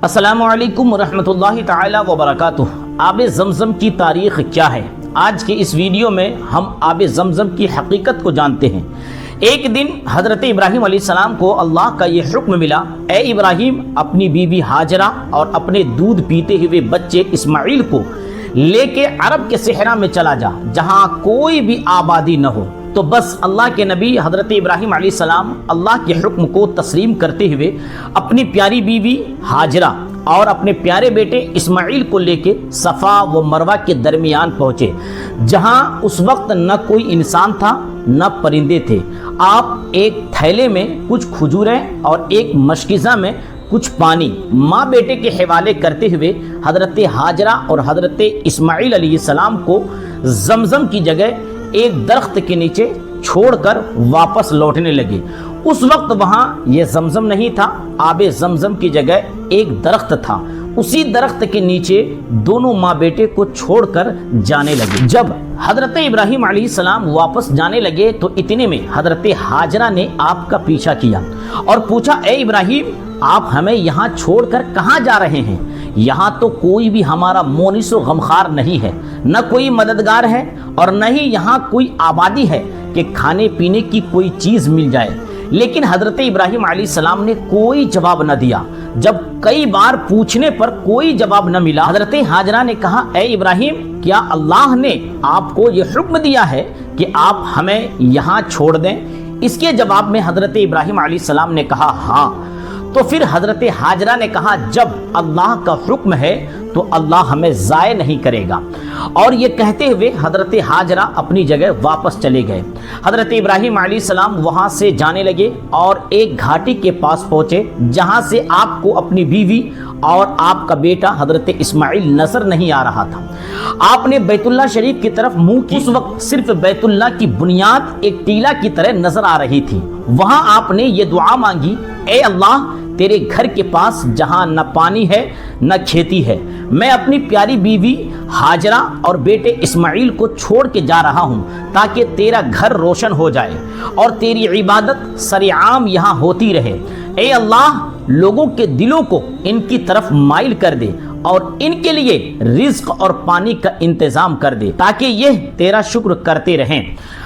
السلام علیکم ورحمۃ اللہ تعالی وبرکاتہ۔ آب زمزم کی تاریخ کیا ہے؟ آج کے اس ویڈیو میں ہم آب زمزم کی حقیقت کو جانتے ہیں۔ ایک دن حضرت ابراہیم علیہ السلام کو اللہ کا یہ حکم ملا، اے ابراہیم اپنی بیوی ہاجرہ اور اپنے دودھ پیتے ہوئے بچے اسماعیل کو لے کے عرب کے صحرا میں چلا جا، جہاں کوئی بھی آبادی نہ ہو۔ تو بس اللہ کے نبی حضرت ابراہیم علیہ السلام اللہ کے حکم کو تسلیم کرتے ہوئے اپنی پیاری بیوی ہاجرہ اور اپنے پیارے بیٹے اسماعیل کو لے کے صفا و مروہ کے درمیان پہنچے، جہاں اس وقت نہ کوئی انسان تھا نہ پرندے تھے۔ آپ ایک تھیلے میں کچھ کھجوریں اور ایک مشکیزہ میں کچھ پانی ماں بیٹے کے حوالے کرتے ہوئے حضرت ہاجرہ اور حضرت اسماعیل علیہ السلام کو زمزم کی جگہ ایک درخت کے نیچے چھوڑ کر واپس لوٹنے لگے۔ اس وقت وہاں یہ زمزم نہیں تھا، آب زمزم کی جگہ ایک درخت تھا۔ اسی درخت کے نیچے دونوں ماں بیٹے کو چھوڑ کر جانے لگے۔ جب حضرت ابراہیم علیہ السلام واپس جانے لگے تو اتنے میں حضرت ہاجرہ نے آپ کا پیچھا کیا اور پوچھا، اے ابراہیم آپ ہمیں یہاں چھوڑ کر کہاں جا رہے ہیں؟ یہاں تو کوئی بھی ہمارا مونس و غمخوار نہیں ہے، نہ کوئی مددگار ہے اور نہ ہی یہاں کوئی آبادی ہے کہ کھانے پینے کی کوئی چیز مل جائے۔ لیکن حضرت ابراہیم علیہ السلام نے کوئی جواب نہ دیا۔ جب کئی بار پوچھنے پر کوئی جواب نہ ملا، حضرت ہاجرہ نے کہا، اے ابراہیم کیا اللہ نے آپ کو یہ حکم دیا ہے کہ آپ ہمیں یہاں چھوڑ دیں؟ اس کے جواب میں حضرت ابراہیم علیہ السلام نے کہا ہاں۔ تو پھر حضرت ہاجرہ نے کہا، جب اللہ کا حکم ہے تو اللہ ہمیں ضائع نہیں کرے گا۔ اور یہ کہتے ہوئے حضرت ہاجرہ اپنی جگہ واپس چلے گئے۔ حضرت ابراہیم علیہ السلام وہاں سے جانے لگے اور ایک گھاٹی کے پاس پہنچے، جہاں سے آپ کو اپنی بیوی اور آپ کا بیٹا حضرت اسماعیل نظر نہیں آ رہا تھا۔ آپ نے بیت اللہ شریف کی طرف منہ کی، اس وقت صرف بیت اللہ کی بنیاد ایک ٹیلا کی طرح نظر آ رہی تھی۔ وہاں آپ نے یہ دعا مانگی، اے اللہ تیرے گھر کے پاس جہاں نہ پانی ہے نہ کھیتی ہے، میں اپنی پیاری بیوی ہاجرہ اور بیٹے اسماعیل کو چھوڑ کے جا رہا ہوں تاکہ تیرا گھر روشن ہو جائے اور تیری عبادت سرعام یہاں ہوتی رہے۔ اے اللہ لوگوں کے دلوں کو ان کی طرف مائل کر دے اور ان کے لیے رزق اور پانی کا انتظام کر دے تاکہ یہ تیرا شکر کرتے رہیں۔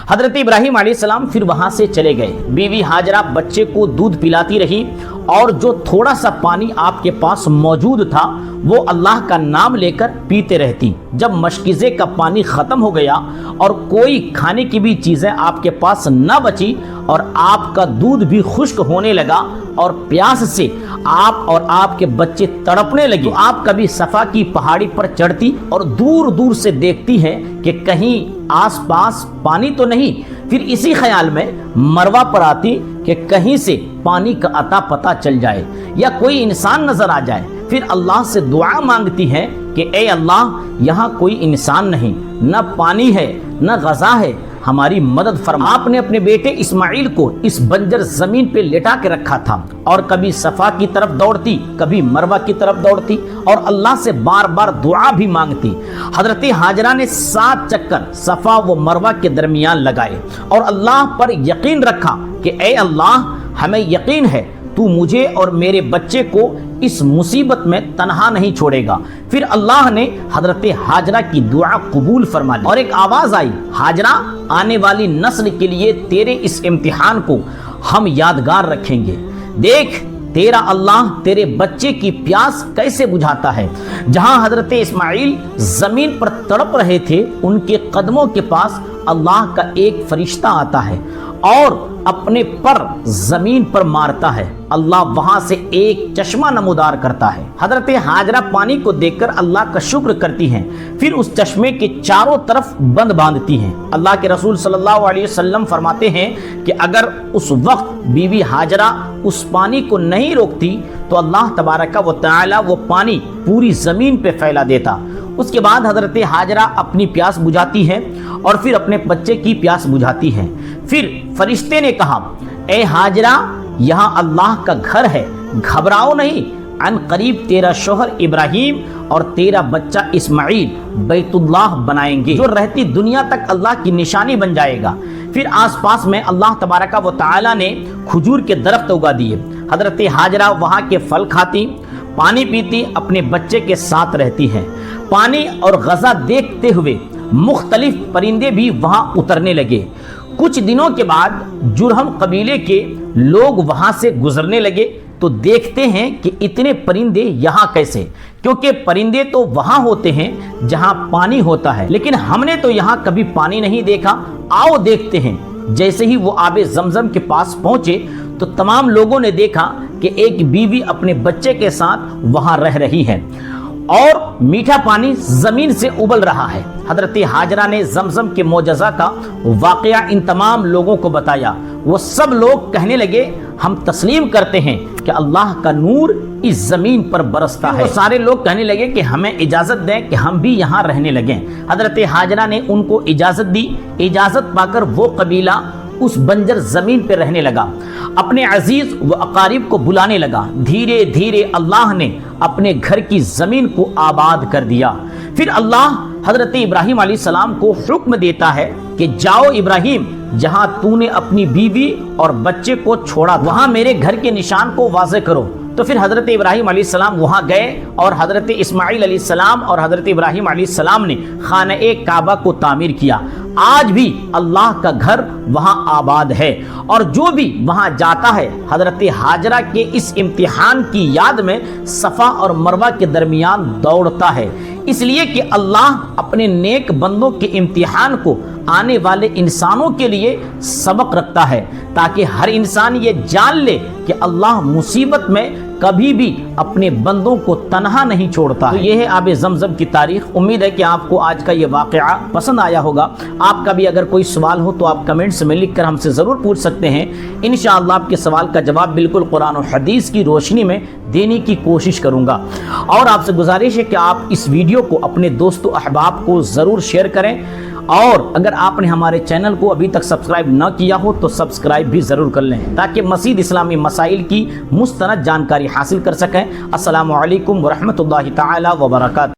حضرت ابراہیم علیہ السلام پھر وہاں سے چلے گئے۔ بیوی ہاجرہ بچے کو دودھ پلاتی رہی اور جو تھوڑا سا پانی آپ کے پاس موجود تھا وہ اللہ کا نام لے کر پیتے رہتی۔ جب مشکیزے کا پانی ختم ہو گیا اور کوئی کھانے کی بھی چیزیں آپ کے پاس نہ بچی اور آپ کا دودھ بھی خشک ہونے لگا اور پیاس سے آپ اور آپ کے بچے تڑپنے لگے، تو آپ کبھی صفا کی پہاڑی پر چڑھتی اور دور دور سے دیکھتی ہیں کہ کہیں آس پاس پانی تو نہیں، پھر اسی خیال میں مروہ پر آتی کہ کہیں سے پانی کا عطا پتہ چل جائے یا کوئی انسان نظر آ جائے۔ پھر اللہ سے دعا مانگتی ہیں کہ اے اللہ یہاں کوئی انسان نہیں، نہ پانی ہے نہ غذا ہے، ہماری مدد فرما۔ آپ نے اپنے بیٹے اسماعیل کو اس بنجر زمین پہ لٹا کے رکھا تھا اور کبھی صفا کی طرف دوڑتی کبھی مروہ کی طرف دوڑتی اور اللہ سے بار بار دعا بھی مانگتی۔ حضرت ہاجرہ نے 7 چکر صفا و مروہ کے درمیان لگائے اور اللہ پر یقین رکھا کہ اے اللہ ہمیں یقین ہے تو مجھے اور میرے بچے کو اس مصیبت میں تنہا نہیں چھوڑے گا۔ پھر اللہ نے حضرت ہاجرہ کی دعا قبول فرما لی اور ایک آواز آئی، ہاجرہ آنے والی نسل کے لیے تیرے اس امتحان کو ہم یادگار رکھیں گے۔ دیکھ تیرا اللہ تیرے بچے کی پیاس کیسے بجھاتا ہے۔ جہاں حضرت اسماعیل زمین پر تڑپ رہے تھے، ان کے قدموں کے پاس اللہ کا ایک فرشتہ آتا ہے اور اپنے پر زمین پر مارتا ہے۔ اللہ وہاں سے ایک چشمہ نمودار کرتا ہے۔ حضرت ہاجرہ پانی کو دیکھ کر اللہ کا شکر کرتی ہیں، پھر اس چشمے کے چاروں طرف بند باندھتی ہیں۔ اللہ کے رسول صلی اللہ علیہ وسلم فرماتے ہیں کہ اگر اس وقت بیوی ہاجرہ اس پانی کو نہیں روکتی تو اللہ تبارک و تعالی وہ پانی پوری زمین پہ پھیلا دیتا۔ اس کے بعد حضرت ہاجرہ اپنی پیاس بجھاتی ہیں اور پھر اپنے بچے کی پیاس بجھاتی ہیں۔ پھر فرشتے نے کہا، اے ہاجرہ یہاں اللہ کا گھر ہے، گھبراؤ نہیں، عن قریب تیرا شوہر ابراہیم اور تیرا بچہ اسماعیل بیت اللہ بنائیں گے، جو رہتی دنیا تک اللہ کی نشانی بن جائے گا۔ پھر آس پاس میں اللہ تبارک و تعالی نے کھجور کے درخت اگا دیے۔ حضرت ہاجرہ وہاں کے پھل کھاتی، پانی پیتی اپنے بچے کے ساتھ رہتی ہے۔ پانی اور غذا دیکھتے ہوئے مختلف پرندے بھی وہاں اترنے لگے۔ کچھ دنوں کے بعد جرہم قبیلے کے لوگ وہاں سے گزرنے لگے تو دیکھتے ہیں کہ اتنے پرندے یہاں کیسے، کیونکہ پرندے تو وہاں ہوتے ہیں جہاں پانی ہوتا ہے، لیکن ہم نے تو یہاں کبھی پانی نہیں دیکھا، آؤ دیکھتے ہیں۔ جیسے ہی وہ آب زمزم کے پاس پہنچے تو تمام لوگوں نے دیکھا کہ ایک بیوی اپنے بچے کے ساتھ وہاں رہ رہی ہے اور میٹھا پانی زمین سے ابل رہا ہے۔ حضرت حاجرہ نے زمزم کے معجزہ کا واقعہ ان تمام لوگوں کو بتایا۔ وہ سب لوگ کہنے لگے ہم تسلیم کرتے ہیں کہ اللہ کا نور اس زمین پر برستا ہے۔ سارے لوگ کہنے لگے کہ ہمیں اجازت دیں کہ ہم بھی یہاں رہنے لگیں۔ حضرت حاجرہ نے ان کو اجازت دی۔ اجازت پا کر وہ قبیلہ اس بنجر زمین پہ رہنے لگا، اپنے عزیز و اقارب کو بلانے لگا۔ دھیرے دھیرے اللہ نے اپنے گھر کی زمین کو آباد کر دیا۔ پھر اللہ حضرت ابراہیم علیہ السلام کو حکم دیتا ہے کہ جاؤ ابراہیم، جہاں تو نے اپنی بیوی اور بچے کو چھوڑا وہاں میرے گھر کے نشان کو واضح کرو۔ تو پھر حضرت ابراہیم علیہ السلام وہاں گئے اور حضرت اسماعیل علیہ السلام اور حضرت ابراہیم علیہ السلام نے خانہ کعبہ کو تعمیر کیا۔ آج بھی اللہ کا گھر وہاں آباد ہے، اور جو بھی وہاں جاتا ہے حضرت حاجرہ کے اس امتحان کی یاد میں صفا اور مروہ کے درمیان دوڑتا ہے، اس لیے کہ اللہ اپنے نیک بندوں کے امتحان کو آنے والے انسانوں کے لیے سبق رکھتا ہے، تاکہ ہر انسان یہ جان لے کہ اللہ مصیبت میں کبھی بھی اپنے بندوں کو تنہا نہیں چھوڑتا۔ تو یہ ہے آب زمزم کی تاریخ۔ امید ہے کہ آپ کو آج کا یہ واقعہ پسند آیا ہوگا۔ آپ کا بھی اگر کوئی سوال ہو تو آپ کمنٹس میں لکھ کر ہم سے ضرور پوچھ سکتے ہیں۔ انشاءاللہ آپ کے سوال کا جواب بالکل قرآن و حدیث کی روشنی میں دینے کی کوشش کروں گا۔ اور آپ سے گزارش ہے کہ آپ اس ویڈیو کو اپنے دوست و احباب کو ضرور شیئر کریں، اور اگر آپ نے ہمارے چینل کو ابھی تک سبسکرائب نہ کیا ہو تو سبسکرائب بھی ضرور کر لیں، تاکہ مزید اسلامی مسائل کی مستند جانکاری حاصل کر سکیں۔ السلام علیکم ورحمۃ اللہ تعالی وبرکاتہ۔